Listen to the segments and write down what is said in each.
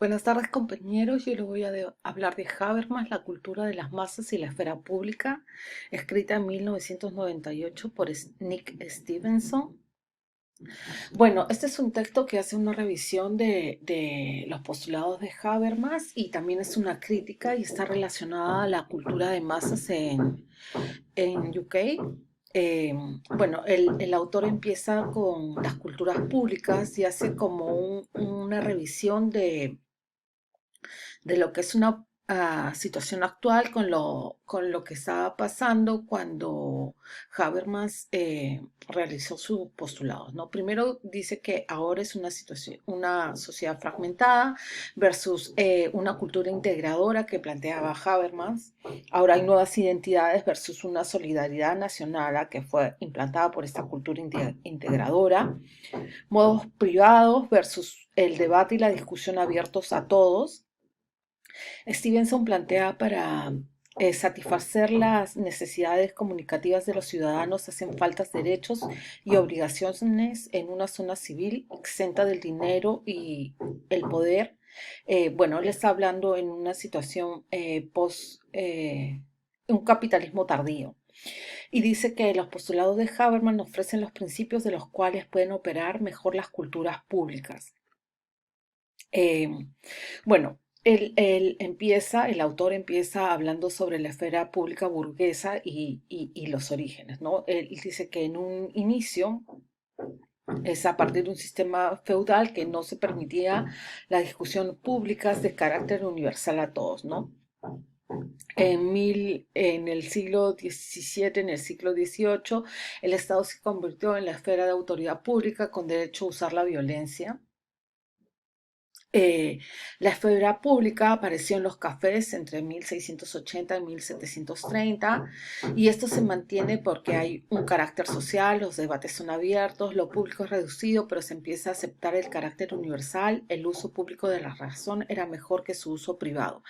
Buenas tardes, compañeros. Yo les voy a hablar de Habermas, la cultura de las masas y la esfera pública, escrita en 1998 por Nick Stevenson. Bueno, este es un texto que hace una revisión de los postulados de Habermas y también es una crítica y está relacionada a la cultura de masas en UK. Eh, bueno, el autor empieza con las culturas públicas y hace como una revisión de lo que es una situación actual con lo que estaba pasando cuando Habermas realizó sus postulados, ¿no? Primero dice que ahora es una situación, una sociedad fragmentada versus una cultura integradora que planteaba Habermas. Ahora hay nuevas identidades versus una solidaridad nacional que fue implantada por esta cultura integradora. Modos privados versus el debate y la discusión abiertos a todos. Stevenson plantea para satisfacer las necesidades comunicativas de los ciudadanos hacen falta derechos y obligaciones en una zona civil exenta del dinero y el poder. Bueno, él está hablando en una situación un capitalismo tardío. Y dice que los postulados de Habermas ofrecen los principios de los cuales pueden operar mejor las culturas públicas. Eh, bueno, el autor empieza hablando sobre la esfera pública burguesa y los orígenes, ¿no? Él dice que en un inicio es a partir de un sistema feudal que no se permitía la discusión pública de carácter universal a todos, ¿no? En el siglo XVII, en el siglo XVIII, el Estado se convirtió en la esfera de autoridad pública con derecho a usar la violencia. Eh, la esfera pública apareció en los cafés entre 1680 y 1730 y esto se mantiene porque hay un carácter social, los debates son abiertos, lo público es reducido, pero se empieza a aceptar el carácter universal, el uso público de la razón era mejor que su uso privado.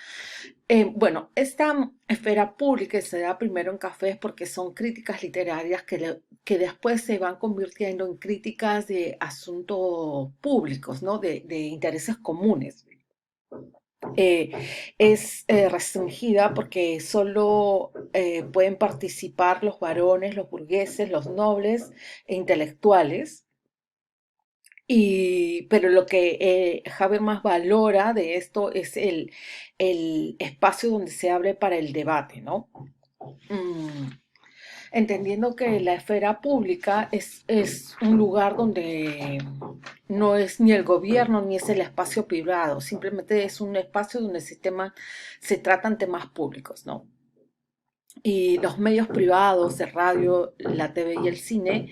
Bueno, esta esfera pública se da primero en cafés porque son críticas literarias que después se van convirtiendo en críticas de asuntos públicos, ¿no? De intereses comunes. Eh, es restringida porque solo pueden participar los varones, los burgueses, los nobles e intelectuales. Pero lo que Habermas valora de esto es el espacio donde se abre para el debate, ¿no? Mm, Entendiendo que la esfera pública es un lugar donde no es ni el gobierno ni es el espacio privado, simplemente es un espacio donde se tratan temas públicos, ¿no? Y los medios privados, el radio, la TV y el cine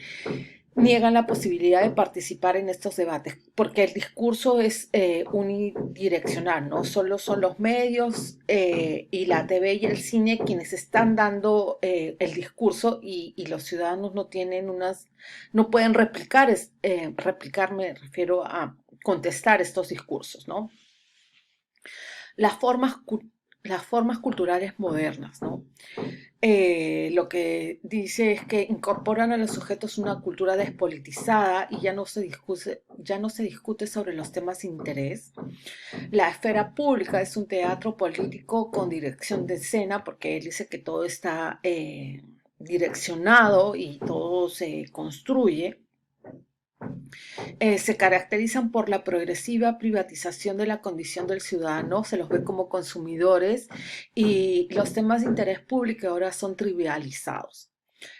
niegan la posibilidad de participar en estos debates, porque el discurso es unidireccional, ¿no? Solo son los medios y la TV y el cine quienes están dando el discurso y los ciudadanos no tienen no pueden replicar me refiero a contestar estos discursos, ¿no? Las formas, las formas culturales modernas, ¿no? Lo que dice es que incorporan a los sujetos una cultura despolitizada y ya no se discute sobre los temas de interés. La esfera pública es un teatro político con dirección de escena, porque él dice que todo está direccionado y todo se construye. Se caracterizan por la progresiva privatización de la condición del ciudadano, se los ve como consumidores y los temas de interés público ahora son trivializados.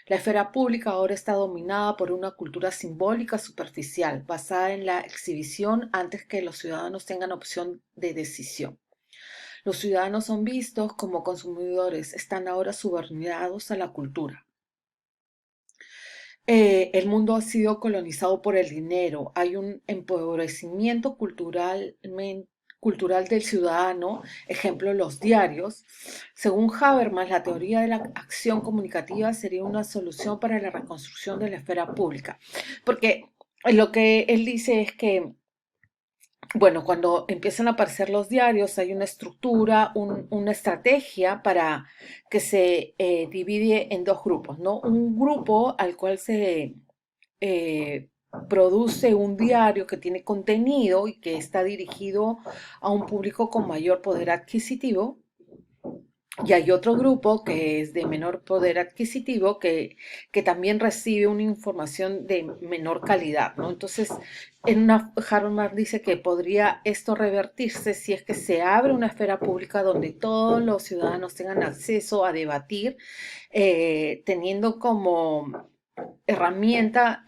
La esfera pública ahora está dominada por una cultura simbólica superficial, basada en la exhibición antes que los ciudadanos tengan opción de decisión. Los ciudadanos son vistos como consumidores, están ahora subordinados a la cultura. El mundo ha sido colonizado por el dinero, hay un empobrecimiento cultural del ciudadano, ejemplo los diarios. Según Habermas, la teoría de la acción comunicativa sería una solución para la reconstrucción de la esfera pública, porque lo que él dice es que bueno, cuando empiezan a aparecer los diarios hay una estructura, una estrategia para que se divide en dos grupos, ¿no? Un grupo al cual se produce un diario que tiene contenido y que está dirigido a un público con mayor poder adquisitivo. Y hay otro grupo que es de menor poder adquisitivo que también recibe una información de menor calidad, ¿no? Entonces, Harvard dice que podría esto revertirse si es que se abre una esfera pública donde todos los ciudadanos tengan acceso a debatir, teniendo como herramienta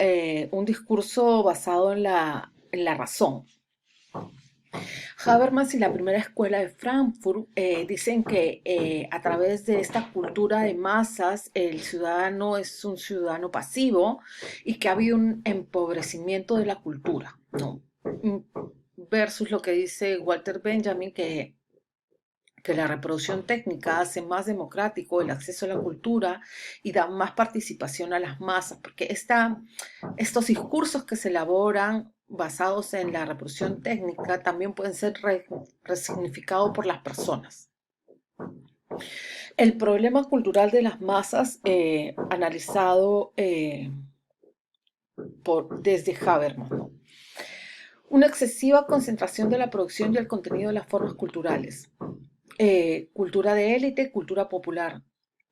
un discurso basado en la razón. Habermas y la primera escuela de Frankfurt dicen que a través de esta cultura de masas el ciudadano es un ciudadano pasivo y que ha habido un empobrecimiento de la cultura, ¿no? Versus lo que dice Walter Benjamin, que la reproducción técnica hace más democrático el acceso a la cultura y da más participación a las masas, porque estos discursos que se elaboran basados en la reproducción técnica también pueden ser resignificados por las personas. El problema cultural de las masas, analizado desde Habermas, ¿no? Una excesiva concentración de la producción y el contenido de las formas culturales. Cultura de élite, cultura popular.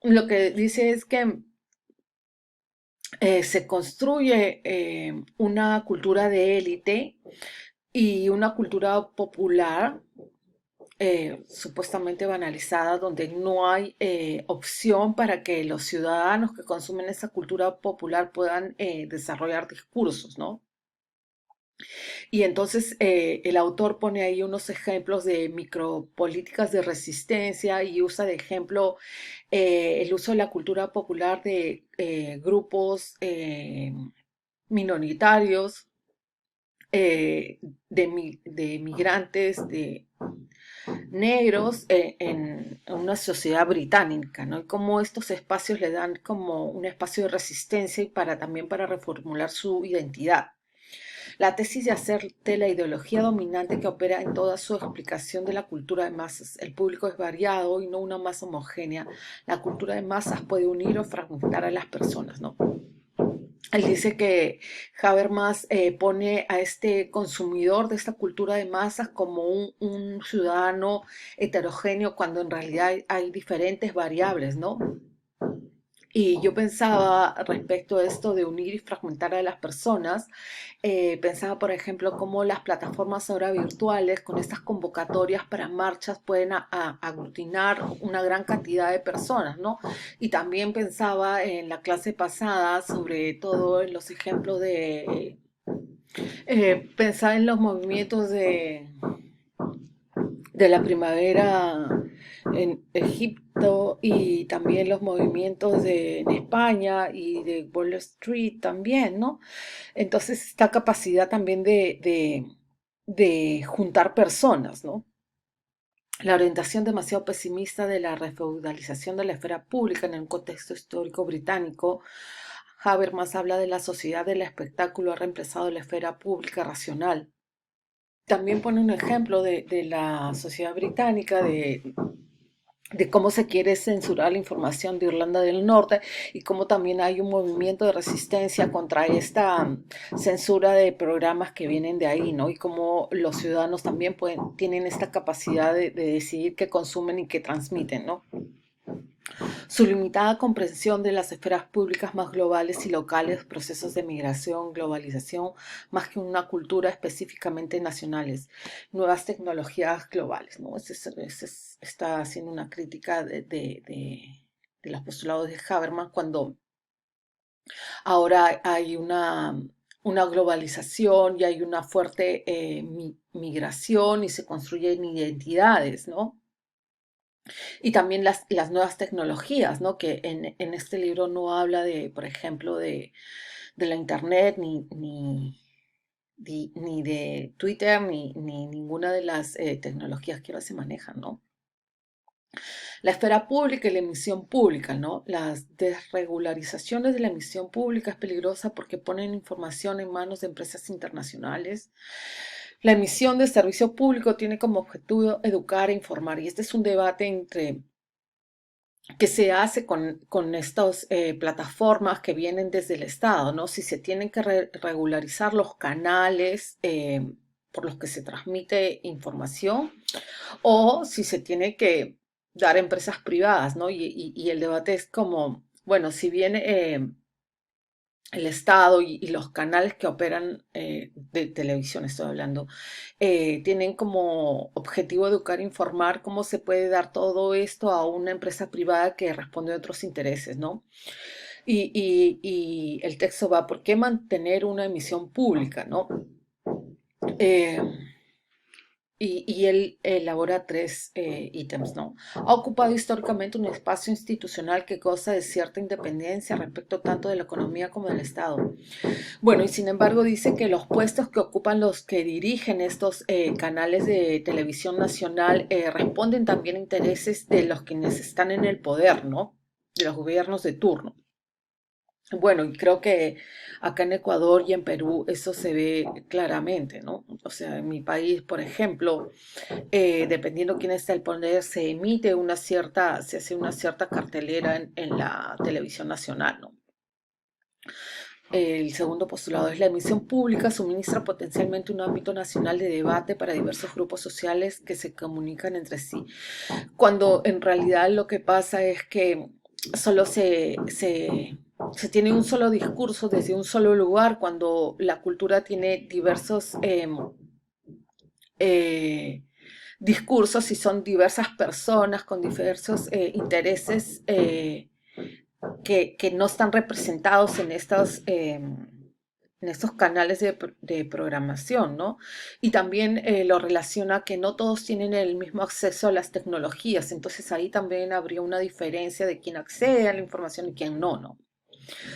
Lo que dice es que se construye una cultura de élite y una cultura popular supuestamente banalizada, donde no hay opción para que los ciudadanos que consumen esa cultura popular puedan desarrollar discursos, ¿no? Y entonces el autor pone ahí unos ejemplos de micropolíticas de resistencia y usa de ejemplo el uso de la cultura popular de grupos minoritarios, de migrantes, de negros en una sociedad británica, ¿no? Y cómo estos espacios le dan como un espacio de resistencia y también para reformular su identidad. La tesis de hacer de la ideología dominante que opera en toda su explicación de la cultura de masas. El público es variado y no una masa homogénea. La cultura de masas puede unir o fragmentar a las personas, ¿no? Él dice que Habermas pone a este consumidor de esta cultura de masas como un ciudadano heterogéneo cuando en realidad hay diferentes variables, ¿no? Y yo pensaba respecto a esto de unir y fragmentar a las personas, pensaba, por ejemplo, cómo las plataformas ahora virtuales con estas convocatorias para marchas pueden aglutinar una gran cantidad de personas, ¿no? Y también pensaba en la clase pasada, sobre todo en los ejemplos pensar en los movimientos de la primavera en Egipto y también los movimientos en España y de Wall Street también, ¿no? Entonces, esta capacidad también de juntar personas, ¿no? La orientación demasiado pesimista de la refeudalización de la esfera pública en un contexto histórico británico. Habermas habla de la sociedad del espectáculo ha reemplazado la esfera pública racional. También pone un ejemplo de la sociedad británica, de cómo se quiere censurar la información de Irlanda del Norte y cómo también hay un movimiento de resistencia contra esta censura de programas que vienen de ahí, ¿no? Y cómo los ciudadanos también tienen esta capacidad de decidir qué consumen y qué transmiten, ¿no? Su limitada comprensión de las esferas públicas más globales y locales, procesos de migración, globalización, más que una cultura específicamente nacionales, nuevas tecnologías globales, ¿no? Está haciendo una crítica de los postulados de Habermas cuando ahora hay una globalización y hay una fuerte migración y se construyen identidades, ¿no? Y también las nuevas tecnologías, ¿no? Que en este libro no habla de, por ejemplo, de la Internet, ni de Twitter, ni ninguna de las tecnologías que ahora se manejan, ¿no? La esfera pública y la emisión pública, ¿no? Las desregularizaciones de la emisión pública es peligrosa porque ponen información en manos de empresas internacionales. La emisión de servicio público tiene como objetivo educar e informar, y este es un debate entre que se hace con estas plataformas que vienen desde el Estado, ¿no? Si se tienen que regularizar los canales por los que se transmite información o si se tiene que dar a empresas privadas, ¿no? Y el debate es como, bueno, si bien el Estado y los canales que operan de televisión, estoy hablando, tienen como objetivo educar e informar cómo se puede dar todo esto a una empresa privada que responde a otros intereses, ¿no? Y el texto va, ¿por qué mantener una emisión pública, ¿no? Eh, y él elabora tres ítems, ¿no? Ha ocupado históricamente un espacio institucional que goza de cierta independencia respecto tanto de la economía como del Estado. Bueno, y sin embargo dice que los puestos que ocupan los que dirigen estos canales de televisión nacional responden también a intereses de los quienes están en el poder, ¿no? De los gobiernos de turno. Bueno, y creo que acá en Ecuador y en Perú eso se ve claramente, ¿no? O sea, en mi país, por ejemplo, dependiendo quién está al poder, se emite una cierta, se hace una cierta cartelera en la televisión nacional, ¿no? El segundo postulado es la emisión pública suministra potencialmente un ámbito nacional de debate para diversos grupos sociales que se comunican entre sí, cuando en realidad lo que pasa es que solo se tiene un solo discurso desde un solo lugar, cuando la cultura tiene diversos eh, discursos y son diversas personas con diversos intereses que no están representados en estos canales de programación, ¿no? Y también lo relaciona que no todos tienen el mismo acceso a las tecnologías, entonces ahí también habría una diferencia de quién accede a la información y quién no, ¿no?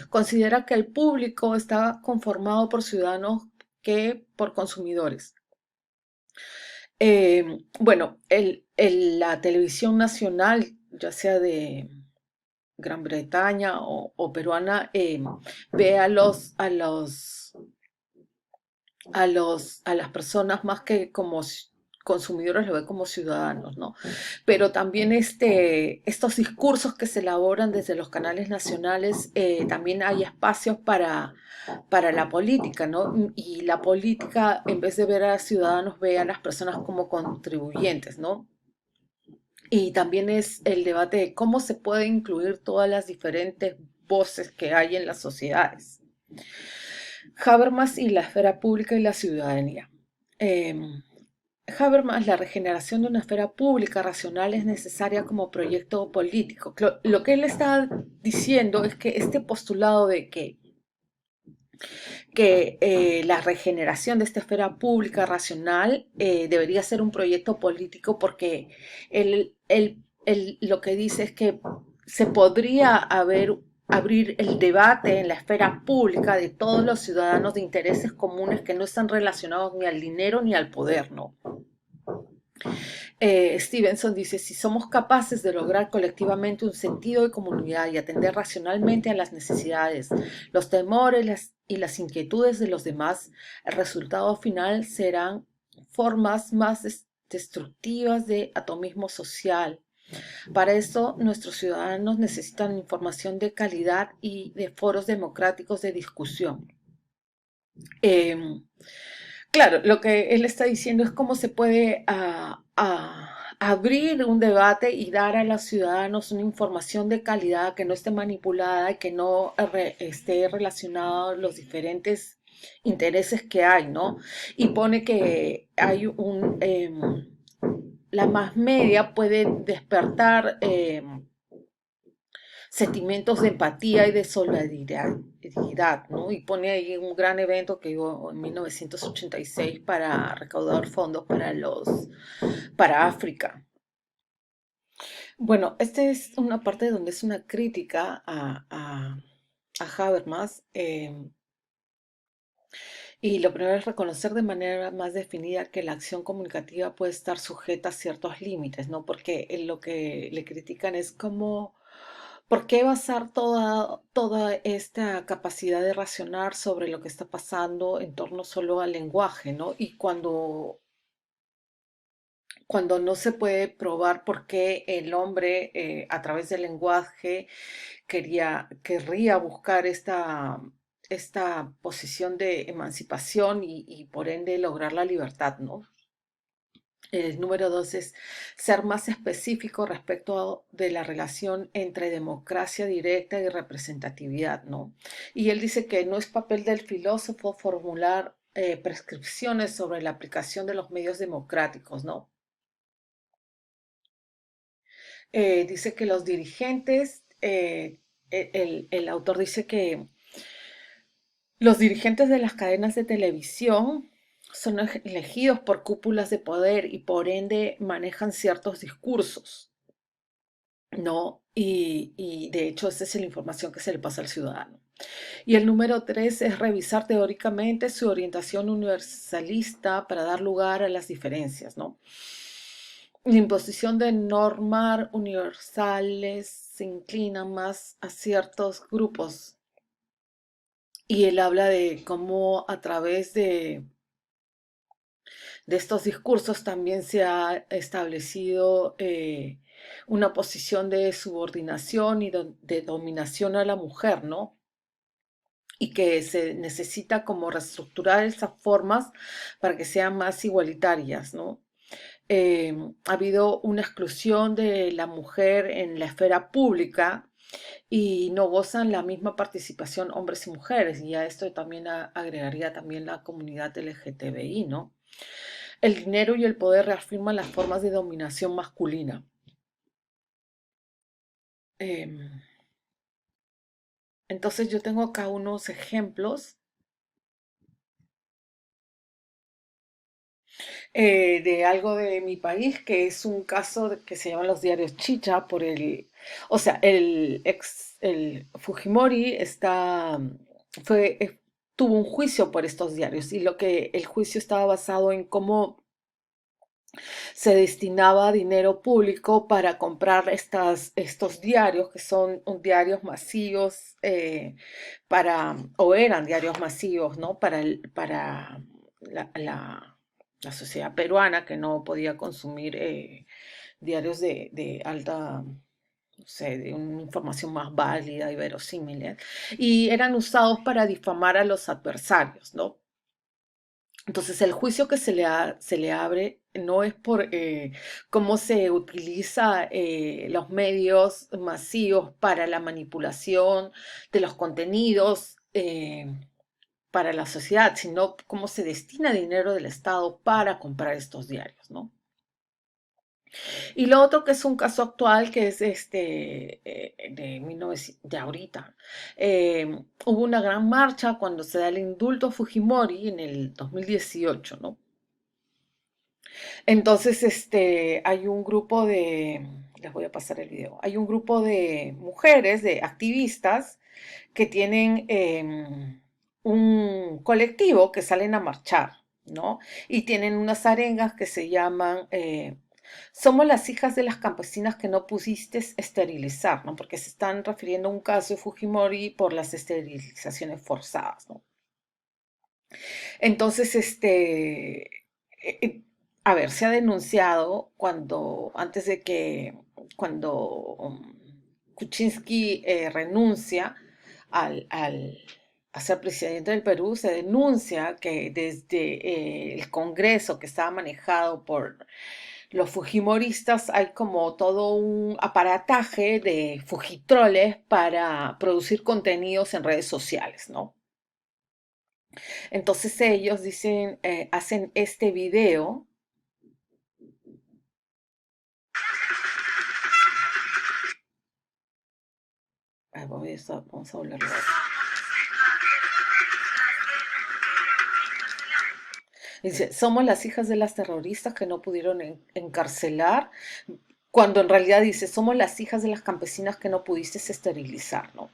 Considera que el público está conformado por ciudadanos que por consumidores. Bueno, la televisión nacional, ya sea de Gran Bretaña o peruana, ve a las personas más que como consumidores, lo ve como ciudadanos, ¿no? Pero también estos discursos que se elaboran desde los canales nacionales, también hay espacios para la política, ¿no? Y la política, en vez de ver a ciudadanos, ve a las personas como contribuyentes, ¿no? Y también es el debate de cómo se puede incluir todas las diferentes voces que hay en las sociedades. Habermas y la esfera pública y la ciudadanía. Eh, Habermas, la regeneración de una esfera pública racional es necesaria como proyecto político. Lo que él está diciendo es que este postulado de que la regeneración de esta esfera pública racional debería ser un proyecto político porque lo que dice es que se podría abrir el debate en la esfera pública de todos los ciudadanos de intereses comunes que no están relacionados ni al dinero ni al poder, ¿no? Stevenson dice, si somos capaces de lograr colectivamente un sentido de comunidad y atender racionalmente a las necesidades, los temores y las inquietudes de los demás, el resultado final serán formas más destructivas de atomismo social. Para eso, nuestros ciudadanos necesitan información de calidad y de foros democráticos de discusión. Eh, Claro, lo que él está diciendo es cómo se puede abrir un debate y dar a los ciudadanos una información de calidad que no esté manipulada y que no esté relacionada a los diferentes intereses que hay, ¿no? Y pone que hay la más media puede despertar sentimientos de empatía y de solidaridad, ¿no? Y pone ahí un gran evento que hubo en 1986 para recaudar fondos para África. Bueno, esta es una parte donde es una crítica a Habermas, y lo primero es reconocer de manera más definida que la acción comunicativa puede estar sujeta a ciertos límites, ¿no? Porque lo que le critican es como ¿por qué basar toda esta capacidad de racionar sobre lo que está pasando en torno solo al lenguaje, ¿no? Y cuando no se puede probar por qué el hombre a través del lenguaje querría buscar esta posición de emancipación y por ende lograr la libertad, ¿no? El número dos es ser más específico respecto de la relación entre democracia directa y representatividad, ¿no? Y él dice que no es papel del filósofo formular prescripciones sobre la aplicación de los medios democráticos, ¿no? Dice que los dirigentes, el autor dice que los dirigentes de las cadenas de televisión son elegidos por cúpulas de poder y por ende manejan ciertos discursos, ¿no? Y de hecho esa es la información que se le pasa al ciudadano. Y el número tres es revisar teóricamente su orientación universalista para dar lugar a las diferencias, ¿no? La imposición de normas universales se inclina más a ciertos grupos y él habla de cómo a través de estos discursos también se ha establecido una posición de subordinación y de dominación a la mujer, ¿no? Y que se necesita como reestructurar esas formas para que sean más igualitarias, ¿no? Ha habido una exclusión de la mujer en la esfera pública y no gozan la misma participación hombres y mujeres, y a esto también agregaría también la comunidad LGTBI, ¿no? El dinero y el poder reafirman las formas de dominación masculina. Em, entonces yo tengo acá unos ejemplos de algo de mi país, que es un caso que se llama los diarios Chicha por o sea, el Fujimori fue, tuvo un juicio por estos diarios y el juicio estaba basado en cómo se destinaba dinero público para comprar estos diarios, que son diarios masivos, o eran diarios masivos, ¿no? Para la sociedad peruana que no podía consumir diarios de alta, no sé, de una información más válida y verosímil, ¿eh? Y eran usados para difamar a los adversarios, ¿no? Entonces, el juicio que se le abre no es por cómo se utiliza los medios masivos para la manipulación de los contenidos para la sociedad, sino cómo se destina dinero del Estado para comprar estos diarios, ¿no? Y lo otro que es un caso actual, que es de 1900, de ahorita. Hubo una gran marcha cuando se da el indulto a Fujimori en el 2018, ¿no? Entonces, hay un grupo les voy a pasar el video, hay un grupo de mujeres, de activistas, que tienen un colectivo que salen a marchar, ¿no? Y tienen unas arengas que se llaman Somos las hijas de las campesinas que no pudiste esterilizar, ¿no? Porque se están refiriendo a un caso de Fujimori por las esterilizaciones forzadas, ¿no? Entonces, eh, a ver, se ha denunciado antes de cuando Kuczynski renuncia a ser presidente del Perú, se denuncia que desde el Congreso que estaba manejado por los fujimoristas hay como todo un aparataje de fujitroles para producir contenidos en redes sociales, ¿no? Entonces ellos dicen, hacen este video. Vamos a volverlo a ver. Dice, somos las hijas de las terroristas que no pudieron encarcelar, cuando en realidad dice, somos las hijas de las campesinas que no pudiste esterilizar, ¿no?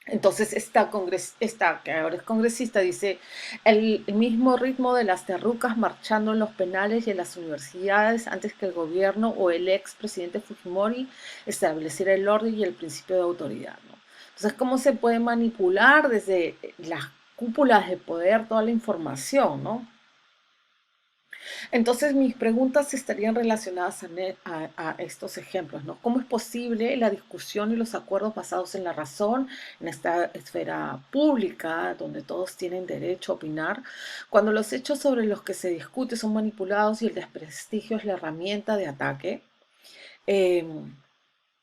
Entonces esta que ahora es congresista, dice, el mismo ritmo de las terrucas marchando en los penales y en las universidades antes que el gobierno o el ex presidente Fujimori estableciera el orden y el principio de autoridad, ¿no? Entonces, ¿cómo se puede manipular desde las cúpulas de poder toda la información, ¿no? Entonces, mis preguntas estarían relacionadas a estos ejemplos, ¿no? ¿Cómo es posible la discusión y los acuerdos basados en la razón en esta esfera pública, donde todos tienen derecho a opinar, cuando los hechos sobre los que se discute son manipulados y el desprestigio es la herramienta de ataque? Eh,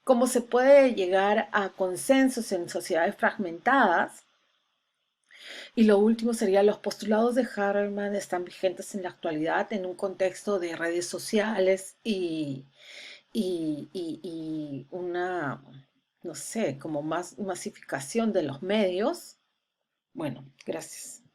¿Cómo se puede llegar a consensos en sociedades fragmentadas? Y lo último sería, los postulados de Habermas están vigentes en la actualidad en un contexto de redes sociales y una, no sé, como más masificación de los medios. Bueno, gracias.